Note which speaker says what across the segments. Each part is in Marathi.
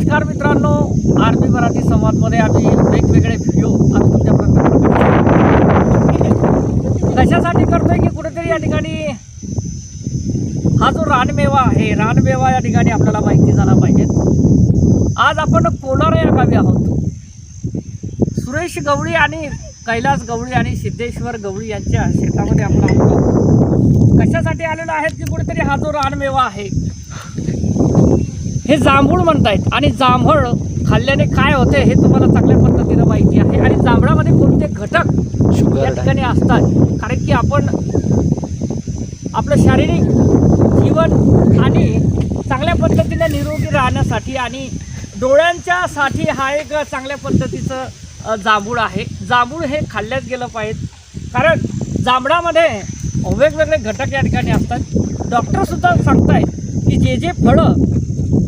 Speaker 1: नमस्कार मित्रांनो, आरबी मराठी संवादमध्ये आम्ही वेगवेगळे व्हिडिओ आज तुमच्यापर्यंत कशासाठी करतोय की कुठेतरी या ठिकाणी हा जो रानमेवा आहे, रानमेवा या ठिकाणी आपल्याला माहिती झाला पाहिजे। आज आपण कोलारा या गावी आहोत। सुरेश गवळी आणि कैलास गवळी आणि सिद्धेश्वर गवळी यांच्या शेतामध्ये आपण आहोत। कशासाठी आलेलो आहेत की कुठेतरी हा जो रानमेवा आहे हे जांभूळ म्हणतायत आणि जांभूळ खाल्ल्याने काय होते हे तुम्हाला चांगल्या पद्धतीने माहिती आहे। आणि जांभळामध्ये कोणते घटक या ठिकाणी असतात, कारण की आपण आपलं शारीरिक जीवन आणि चांगल्या पद्धतीने निरोगी राहण्यासाठी आणि डोळ्यांच्यासाठी हा एक चांगल्या पद्धतीचं जांभूळ आहे। जांभूळ हे खाल्ल्याच गेलं पाहिजे, कारण जांभळामध्ये वेगवेगळे घटक या ठिकाणी असतात। डॉक्टरसुद्धा सांगतायत की जे फळं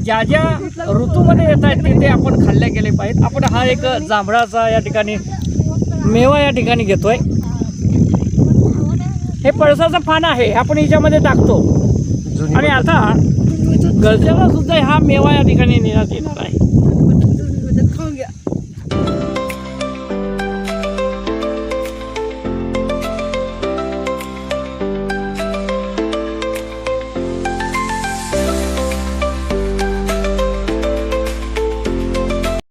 Speaker 1: ज्या ज्या ऋतूमध्ये येत आहेत ते आपण खाल्ले गेले पाहिजेत। आपण हा एक जांभळाचा या ठिकाणी मेवा या ठिकाणी घेतोय। हे पळसाचं पान आहे, आपण याच्यामध्ये टाकतो आणि आता गळत्याला सुद्धा हा मेवा या ठिकाणी नेण्यात येणार आहे।